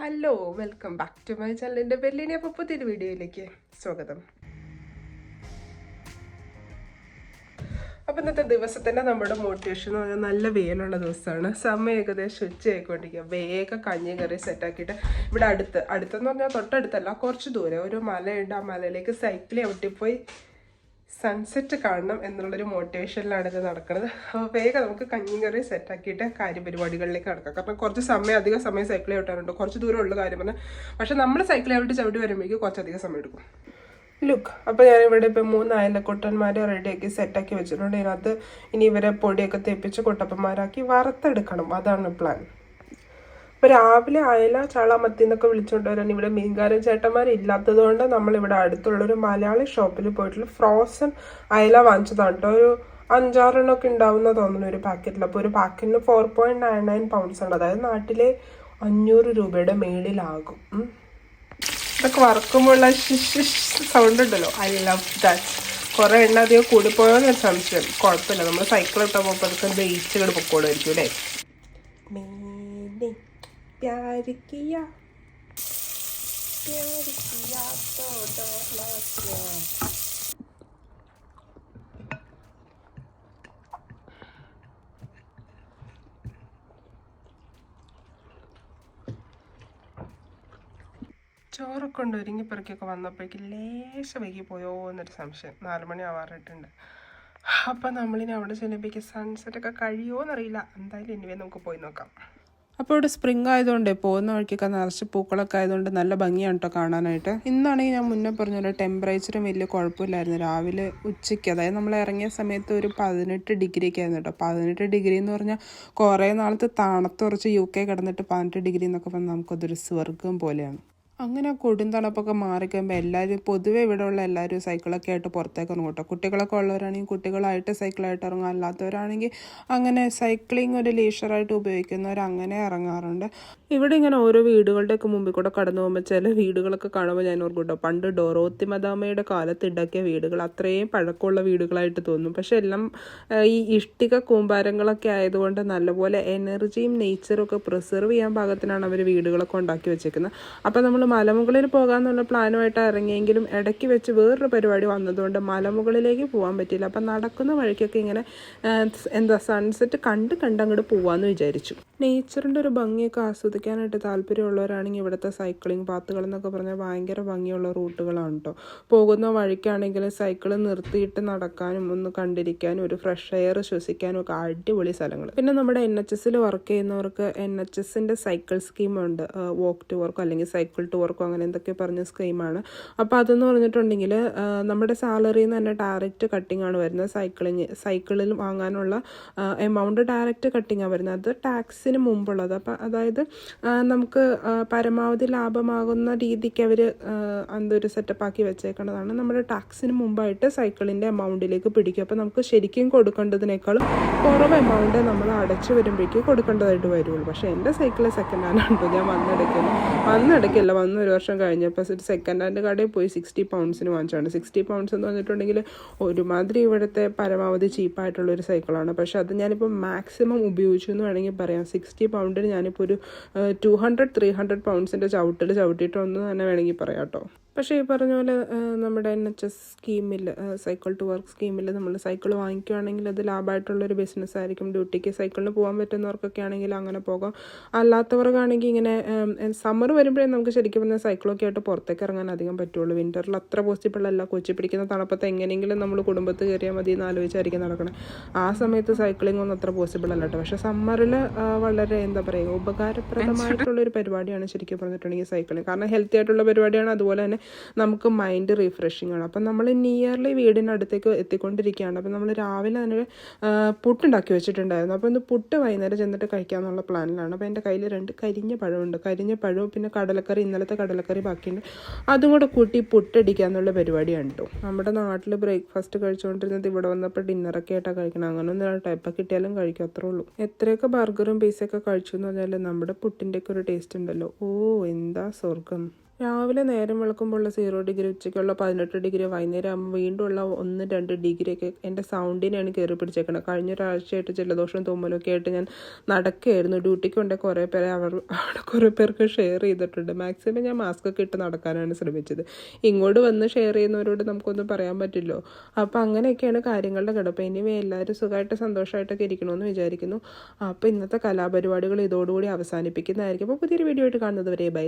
Hello, welcome back to my ചാനലിൻ്റെ ബെല്ലിനെ. അപ്പോൾ പുതിയൊരു വീഡിയോയിലേക്ക് സ്വാഗതം. അപ്പോൾ ഇന്നത്തെ ദിവസത്തിൻ്റെ നമ്മുടെ മോട്ടിവേഷൻ എന്ന് പറഞ്ഞാൽ നല്ല വെയിലുള്ള ദിവസമാണ്. സമയം ഏകദേശം ഉച്ചയായിക്കൊണ്ടിരിക്കുക. വേഗം കഞ്ഞി കറി സെറ്റാക്കിയിട്ട് ഇവിടെ അടുത്തെന്ന് പറഞ്ഞാൽ തൊട്ടടുത്തല്ല, കുറച്ച് ദൂരെ ഒരു മലയുണ്ട്. ആ മലയിലേക്ക് സൈക്കിൾ ചവിട്ടിപ്പോയി സൺസെറ്റ് കാണണം എന്നുള്ളൊരു മോട്ടിവേഷനിലാണ് ഇത് നടക്കുന്നത്. അപ്പോൾ വേഗം നമുക്ക് കഞ്ഞിയും കറി സെറ്റാക്കിയിട്ട് കാര്യപരിപാടികളിലേക്ക് നടക്കാം. കാരണം കുറച്ച് അധികം സമയം സൈക്കിൾ ചവിട്ടാനുണ്ട്. കുറച്ച് ദൂരമുള്ള കാര്യം പറഞ്ഞാൽ, പക്ഷെ നമ്മൾ സൈക്കിൾ ചവിട്ടി വരുമ്പോഴേക്കും കുറച്ചധികം സമയം എടുക്കും. ലുക്ക്, അപ്പോൾ ഞാനിവിടെ ഇപ്പോൾ 3 അയലക്കുട്ടന്മാരെ റെഡിയാക്കി സെറ്റാക്കി വെച്ചിട്ടുണ്ട്. ഇതിനകത്ത് ഇനി ഇവരെ പൊടിയൊക്കെ തേപ്പിച്ച് കുട്ടപ്പന്മാരാക്കി വറുത്തെടുക്കണം. അതാണ് പ്ലാൻ. ഇപ്പോൾ രാവിലെ അയല, ചാള, മത്തി എന്നൊക്കെ വിളിച്ചുകൊണ്ട് വരാൻ ഇവിടെ മീൻകാരൻ ചേട്ടന്മാരില്ലാത്തത് കൊണ്ട് നമ്മളിവിടെ അടുത്തുള്ളൊരു മലയാളി ഷോപ്പിൽ പോയിട്ടുള്ള ഫ്രോസൺ അയല വാങ്ങിച്ചതാണ് കേട്ടോ. ഒരു 5-6 എണ്ണമൊക്കെ ഉണ്ടാവുന്ന തോന്നുന്നു ഒരു പാക്കറ്റിൽ. അപ്പോൾ ഒരു പാക്കറ്റിന് 4.99 പൗണ്ട്സ് ഉണ്ട്. അതായത് നാട്ടിലെ 500 രൂപയുടെ മേളിലാകും. ഇതൊക്കെ വറക്കുമ്പോഴുള്ള സൗണ്ട് ഉണ്ടല്ലോ, ഐ ലവ് ദാറ്റ്. കുറേ എണ്ണ അധികം കൂടിപ്പോയോന്നൊരു സംശയം. കുഴപ്പമില്ല, നമ്മൾ സൈക്കിൾ ഇട്ടാൽ പോകുമ്പോൾ അതൊക്കെ ബേച്ചുകൾ പൊക്കോടുമായിരിക്കും അല്ലേ. प्यार किया तो डोला किया. ചോറൊക്കെ കൊണ്ട് ഒരുങ്ങി പെറുക്കിയൊക്കെ വന്നപ്പോഴേക്ക് ലേശം വൈകി പോയോ എന്നൊരു സംശയം. 4 മണി ആവാറായിട്ടുണ്ട്. അപ്പം നമ്മളിനി അവിടെ ചെല്ലുമ്പോഴേക്ക് സൺസെറ്റൊക്കെ കഴിയുമോ എന്നറിയില്ല. എന്തായാലും ഇനിവേ നമുക്ക് പോയി നോക്കാം. അപ്പോൾ ഇവിടെ സ്പ്രിംഗ് ആയതുകൊണ്ട് പോകുന്ന വഴിക്കൊക്കെ നിറച്ച് പൂക്കളൊക്കെ ആയതുകൊണ്ട് നല്ല ഭംഗിയാണ് കേട്ടോ കാണാനായിട്ട്. ഇന്നാണെങ്കിൽ ഞാൻ മുന്നേ പറഞ്ഞ ടെമ്പറേച്ചറും വലിയ കുഴപ്പമില്ലായിരുന്നു. രാവിലെ ഉച്ചയ്ക്ക്, അതായത് നമ്മൾ ഇറങ്ങിയ സമയത്ത് ഒരു 18 ഡിഗ്രിയൊക്കെ ആയിരുന്നു കേട്ടോ. 18 ഡിഗ്രി എന്ന് പറഞ്ഞാൽ കുറേ നാളത്തെ തണുത്തുറച്ച് UK കിടന്നിട്ട് 18 ഡിഗ്രി എന്നൊക്കെ പറഞ്ഞാൽ നമുക്കതൊരു സ്വർഗം പോലെയാണ്. അങ്ങനെ കൊടും തണുപ്പൊക്കെ മാറിക്കഴിയുമ്പോൾ എല്ലാവരും പൊതുവെ ഇവിടെയുള്ള എല്ലാവരും സൈക്കിളൊക്കെ ആയിട്ട് പുറത്തേക്ക് ഇറങ്ങും കേട്ടോ. കുട്ടികളൊക്കെ ഉള്ളവരാണെങ്കിൽ കുട്ടികളായിട്ട് സൈക്കിളായിട്ട് ഇറങ്ങും. അല്ലാത്തവരാണെങ്കിൽ അങ്ങനെ സൈക്ലിംഗ് ഒരു ലീഷറായിട്ട് ഉപയോഗിക്കുന്നവർ അങ്ങനെ ഇറങ്ങാറുണ്ട്. ഇവിടെ ഇങ്ങനെ ഓരോ വീടുകളുടെയൊക്കെ മുമ്പിൽ കൂടെ കടന്നു പോകുമ്പോൾ ചില വീടുകളൊക്കെ കാണുമ്പോൾ ഞാൻ ഓർക്കും കേട്ടോ, പണ്ട് ഡോറോത്തി മദാമയുടെ കാലത്ത് ഉണ്ടാക്കിയ വീടുകൾ അത്രയും പഴക്കമുള്ള വീടുകളായിട്ട് തോന്നും. പക്ഷെ എല്ലാം ഈ ഇഷ്ടിക കൂമ്പാരങ്ങളൊക്കെ ആയതുകൊണ്ട് നല്ലപോലെ എനർജിയും നേച്ചറും ഒക്കെ പ്രിസർവ് ചെയ്യാൻ പാകത്തിനാണ് അവർ വീടുകളൊക്കെ ഉണ്ടാക്കി വെച്ചേക്കുന്നത്. അപ്പോൾ നമ്മൾ മലമുകളിൽ പോകാമെന്നുള്ള പ്ലാനുമായിട്ട് ഇറങ്ങിയെങ്കിലും ഇടയ്ക്ക് വെച്ച് വേറൊരു പരിപാടി വന്നതുകൊണ്ട് മലമുകളിലേക്ക് പോകാൻ പറ്റിയില്ല. അപ്പം നടക്കുന്ന വഴിക്കൊക്കെ ഇങ്ങനെ സൺസെറ്റ് കണ്ട് അങ്ങോട്ട് പോകാമെന്ന് വിചാരിച്ചു. നേച്ചറിൻ്റെ ഒരു ഭംഗിയൊക്കെ ആസ്വദിക്കാനായിട്ട് താല്പര്യമുള്ളവരാണെങ്കിൽ ഇവിടുത്തെ സൈക്ലിംഗ് പാത്തുകൾ എന്നൊക്കെ പറഞ്ഞാൽ ഭയങ്കര ഭംഗിയുള്ള റൂട്ടുകളാണ് കേട്ടോ. പോകുന്ന വഴിക്കാണെങ്കിൽ സൈക്കിൾ നിർത്തിയിട്ട് നടക്കാനും ഒന്ന് കണ്ടിരിക്കാനും ഒരു ഫ്രഷ് എയർ ശ്വസിക്കാനും ഒക്കെ അടിപൊളി സ്ഥലങ്ങൾ. പിന്നെ നമ്മുടെ NHSൽ വർക്ക് ചെയ്യുന്നവർക്ക് NHSൻ്റെ സൈക്കിൾ സ്കീമുണ്ട്. വോക്ക് ടു വർക്ക് അല്ലെങ്കിൽ സൈക്കിൾ ടു വർക്കോ അങ്ങനെ എന്തൊക്കെ പറഞ്ഞ സ്കീമാണ്. അപ്പോൾ അതെന്ന് പറഞ്ഞിട്ടുണ്ടെങ്കിൽ നമ്മുടെ സാലറിയിൽ നിന്ന് തന്നെ ഡയറക്റ്റ് കട്ടിംഗ് ആണ് വരുന്നത്. സൈക്കിളിൽ വാങ്ങാനുള്ള എമൗണ്ട് ഡയറക്റ്റ് കട്ടിങ്ങാണ് വരുന്നത്. അത് ടാക്സിന് മുമ്പുള്ളത്. അപ്പം അതായത് നമുക്ക് പരമാവധി ലാഭമാകുന്ന രീതിക്ക് അവർ എന്തൊരു സെറ്റപ്പാക്കി വെച്ചേക്കുന്നതാണ്. നമ്മുടെ ടാക്സിന് മുമ്പായിട്ട് സൈക്കിളിൻ്റെ എമൗണ്ടിലേക്ക് പിടിക്കും. അപ്പോൾ നമുക്ക് ശരിക്കും കൊടുക്കേണ്ടതിനേക്കാളും കുറവ് എമൗണ്ട് നമ്മൾ അടച്ചു വരുമ്പോഴേക്കും കൊടുക്കേണ്ടതായിട്ട് വരുള്ളൂ. പക്ഷേ എൻ്റെ സൈക്കിൾ സെക്കൻഡ് ഹാൻഡ് ആണല്ലോ. ഞാൻ വന്നിടയ്ക്കല്ല, വന്ന് 1 വർഷം കഴിഞ്ഞപ്പോൾ ഒരു സെക്കൻഡ് ഹാൻഡ് കടയിൽ പോയി 60 പൗണ്ട്സിന് വാങ്ങിച്ചാണ്. 60 പൗണ്ട്സ് എന്ന് പറഞ്ഞിട്ടുണ്ടെങ്കിൽ ഒരുമാതിരി ഇവിടുത്തെ പരമാവധി ചീപ്പായിട്ടുള്ളൊരു സൈക്കിളാണ്. പക്ഷേ അത് ഞാനിപ്പോൾ മാക്സിമം ഉപയോഗിച്ചു എന്ന് വേണമെങ്കിൽ പറയാം. 60 പൗണ്ടിന് ഞാനിപ്പോൾ ഒരു 200-300 പൗണ്ട്സിൻ്റെ ചവിട്ടിയിട്ടൊന്നും തന്നെ വേണമെങ്കിൽ പറയാം കേട്ടോ. പക്ഷേ ഈ പറഞ്ഞ പോലെ നമ്മുടെ NHS സ്കീമിൽ, സൈക്കിൾ ടു വർക്ക് സ്കീമിൽ നമ്മൾ സൈക്കിൾ വാങ്ങിക്കുകയാണെങ്കിൽ അത് ലാഭമായിട്ടുള്ളൊരു ബിസിനസ് ആയിരിക്കും. ഡ്യൂട്ടിക്ക് സൈക്കിളിന് പോകാൻ പറ്റുന്നവർക്കൊക്കെ ആണെങ്കിൽ അങ്ങനെ പോകാം. അല്ലാത്തവർക്കാണെങ്കിൽ ഇങ്ങനെ സമ്മർ വരുമ്പോഴേ നമുക്ക് ശരിക്കും പറഞ്ഞാൽ സൈക്കിളൊക്കെ ആയിട്ട് പുറത്തേക്ക് ഇറങ്ങാൻ അധികം പറ്റുള്ളൂ. വിൻ്ററിൽ അത്ര പോസിബിൾ അല്ല. കൊച്ചി പിടിക്കുന്ന തണുപ്പത്ത് എങ്ങനെയെങ്കിലും നമ്മൾ കുടുംബത്ത് കയറിയാൽ മതി എന്ന് ആലോചിച്ചായിരിക്കും നടക്കണം. ആ സമയത്ത് സൈക്ലിംഗ് ഒന്നും അത്ര പോസിബിൾ അല്ല കേട്ടോ. പക്ഷേ സമ്മറിൽ വളരെ എന്താ പറയുക, ഉപകാരപ്രദമായിട്ടുള്ളൊരു പരിപാടിയാണ് ശരിക്കും പറഞ്ഞിട്ടുണ്ടെങ്കിൽ സൈക്ലിംഗ്. കാരണം ഹെൽത്തി ആയിട്ടുള്ള പരിപാടിയാണ്. അതുപോലെ തന്നെ നമുക്ക് മൈൻഡ് റീഫ്രഷിങ് ആണ്. അപ്പം നമ്മൾ നിയർലി വീടിനടുത്തേക്ക് എത്തിക്കൊണ്ടിരിക്കുകയാണ്. അപ്പം നമ്മൾ രാവിലെ തന്നെ പുട്ടുണ്ടാക്കി വെച്ചിട്ടുണ്ടായിരുന്നു. അപ്പോൾ ഒന്ന് പുട്ട് വൈകുന്നേരം ചെന്നിട്ട് കഴിക്കാമെന്നുള്ള പ്ലാനിലാണ്. അപ്പോൾ എൻ്റെ കയ്യിൽ 2 കരിഞ്ഞ പഴമുണ്ട്. കരിഞ്ഞ പഴവും പിന്നെ കടലക്കറി, ഇന്നലത്തെ കടലക്കറി ബാക്കിയുണ്ട്. അതും കൂടെ കൂട്ടി പുട്ടടിക്കുക എന്നുള്ള പരിപാടിയാണ് കേട്ടോ. നമ്മുടെ നാട്ടിൽ ബ്രേക്ക്ഫാസ്റ്റ് കഴിച്ചുകൊണ്ടിരുന്നത് ഇവിടെ വന്നപ്പോൾ ഡിന്നറൊക്കെ ആയിട്ടാണ് കഴിക്കണം. അങ്ങനെ ഒന്നും ടൈപ്പ് കിട്ടിയാലും കഴിക്കും, അത്രേ ഉള്ളൂ. എത്രയൊക്കെ ബർഗറും പിസയൊക്കെ കഴിച്ചു എന്ന് പറഞ്ഞാൽ നമ്മുടെ പുട്ടിൻ്റെയൊക്കെ ഒരു ടേസ്റ്റ് ഉണ്ടല്ലോ, ഓ എന്താ സ്വർഗം. രാവിലെ നേരം വെളുക്കുമ്പോൾ ഉള്ള 0 ഡിഗ്രി, ഉച്ചയ്ക്കുള്ള 18 ഡിഗ്രി, വൈകുന്നേരം ആകുമ്പോൾ വീണ്ടും ഉള്ള 1-2 ഡിഗ്രിയൊക്കെ എൻ്റെ സൗണ്ടിനെയാണ് കയറി പിടിച്ചേക്കുന്നത്. കഴിഞ്ഞ ഒരാഴ്ചയായിട്ട് ജലദോഷം തുമ്മലൊക്കെ ആയിട്ട് ഞാൻ നടക്കുകയായിരുന്നു. ഡ്യൂട്ടിക്ക് കൊണ്ട് കുറേ പേരെ അവിടെ കുറേ പേർക്ക് ഷെയർ ചെയ്തിട്ടുണ്ട്. മാക്സിമം ഞാൻ മാസ്ക് ഒക്കെ ഇട്ട് നടക്കാനാണ് ശ്രമിച്ചത്. ഇങ്ങോട്ട് വന്ന് ഷെയർ ചെയ്യുന്നവരോട് നമുക്കൊന്നും പറയാൻ പറ്റില്ലോ. അപ്പോൾ അങ്ങനെയൊക്കെയാണ് കാര്യങ്ങളുടെ കിടപ്പ്. ഇനിവേ എല്ലാവരും സുഖമായിട്ട് സന്തോഷമായിട്ടൊക്കെ ഇരിക്കണമെന്ന് വിചാരിക്കുന്നു. അപ്പോൾ ഇന്നത്തെ കലാപരിപാടികൾ ഇതോടുകൂടി അവസാനിപ്പിക്കുന്നതായിരിക്കും. അപ്പോൾ പുതിയൊരു വീഡിയോ ആയിട്ട് കാണുന്നത് വരെ ബൈ.